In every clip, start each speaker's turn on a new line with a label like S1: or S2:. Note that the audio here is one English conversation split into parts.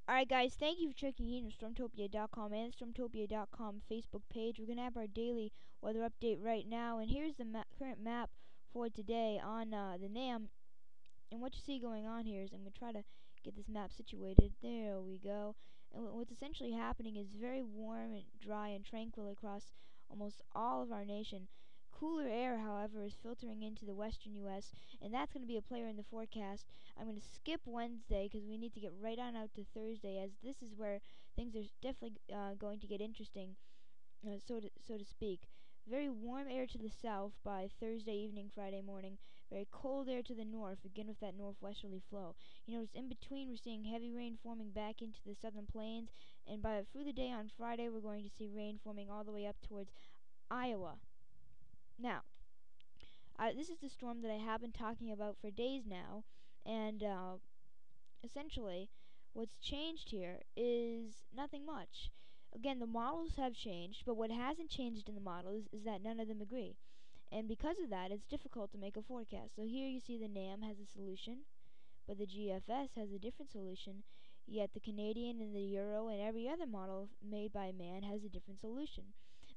S1: Alright guys, thank you for checking in on Stormtopia.com and the Stormtopia.com Facebook page. We're going to have our daily weather update right now, and here's the current map for today on the NAM. And what you see going on here is I'm going to try to get this map situated. There we go. And what's essentially happening is very warm and dry and tranquil across almost all of our nation. Cooler air, however, is filtering into the western U.S., and that's going to be a player in the forecast. I'm going to skip Wednesday because we need to get right on out to Thursday, as this is where things are definitely going to get interesting, so to speak. Very warm air to the south by Thursday evening, Friday morning. Very cold air to the north, again with that northwesterly flow. You notice in between we're seeing heavy rain forming back into the southern plains, and through the day on Friday we're going to see rain forming all the way up towards Iowa. Now, this is the storm that I have been talking about for days now, and essentially, what's changed here is nothing much. Again, the models have changed, but what hasn't changed in the models is that none of them agree. And because of that, it's difficult to make a forecast. So here you see the NAM has a solution, but the GFS has a different solution, yet the Canadian and the Euro and every other model made by man has a different solution.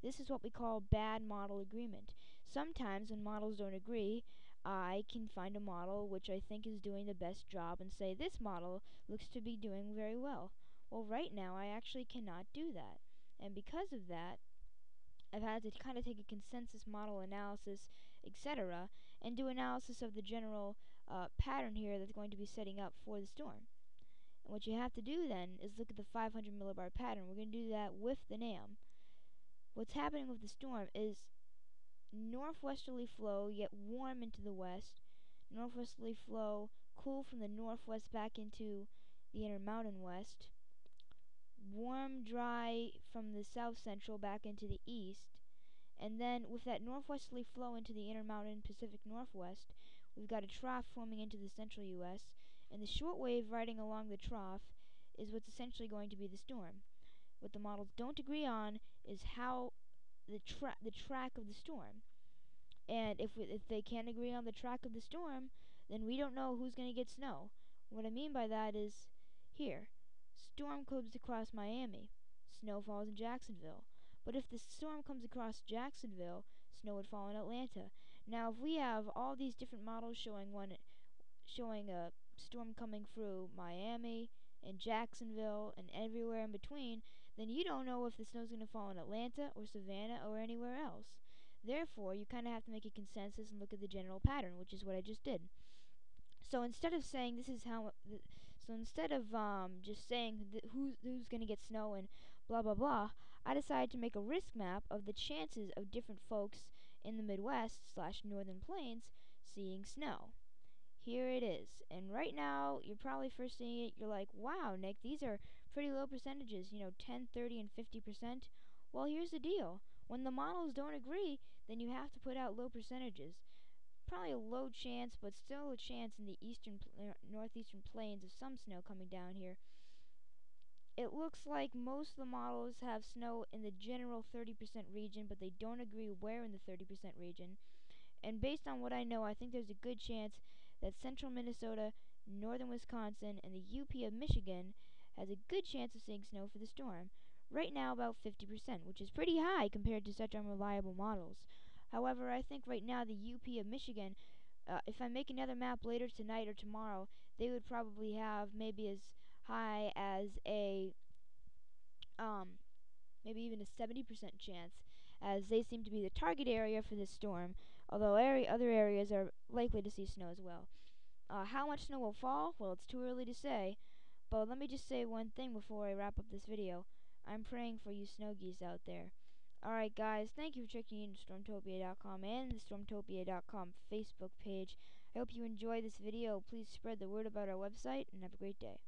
S1: This is what we call bad model agreement. Sometimes when models don't agree, I can find a model which I think is doing the best job and say this model looks to be doing very well. Well, right now I actually cannot do that. And because of that, I've had to kind of take a consensus model analysis, etc., and do analysis of the general pattern here that's going to be setting up for the storm. And what you have to do then is look at the 500 millibar pattern. We're going to do that with the NAM. What's happening with the storm is northwesterly flow, yet warm into the west. Northwesterly flow, cool from the northwest back into the Intermountain West. Warm, dry from the south central back into the east. And then with that northwesterly flow into the Intermountain Pacific Northwest, we've got a trough forming into the central U.S., and the short wave riding along the trough is what's essentially going to be the storm. What the models don't agree on is how the track of the storm. And if they can't agree on the track of the storm, then we don't know who's going to get snow. What I mean by that is, here, storm comes across Miami, snow falls in Jacksonville. But if the storm comes across Jacksonville, snow would fall in Atlanta. Now, if we have all these different models showing a storm coming through Miami and Jacksonville and everywhere in between, then you don't know if the snow's going to fall in Atlanta or Savannah or anywhere else. Therefore, you kind of have to make a consensus and look at the general pattern, which is what I just did. So instead of saying this is how, so instead of just saying who's going to get snow and blah blah blah, I decided to make a risk map of the chances of different folks in the Midwest / Northern Plains seeing snow. Here it is, and right now you're probably first seeing it. You're like, wow, Nick, these are pretty low percentages. 10, 30, and 50%. Well, here's the deal: when the models don't agree, then you have to put out low percentages. Probably a low chance, but still a chance in the northeastern plains of some snow coming down here. It looks like most of the models have snow in the general 30% region, but they don't agree where in the 30% region. And based on what I know, I think there's a good chance that central Minnesota, northern Wisconsin, and the UP of Michigan has a good chance of seeing snow for the storm. Right now, about 50%, which is pretty high compared to such unreliable models. However, I think right now the UP of Michigan, if I make another map later tonight or tomorrow, they would probably have maybe as high as maybe even a 70% chance, as they seem to be the target area for this storm, although other areas are likely to see snow as well. How much snow will fall? Well, it's too early to say, but let me just say one thing before I wrap up this video. I'm praying for you snow geese out there. Alright guys, thank you for checking in Stormtopia.com and the Stormtopia.com Facebook page. I hope you enjoyed this video. Please spread the word about our website, and have a great day.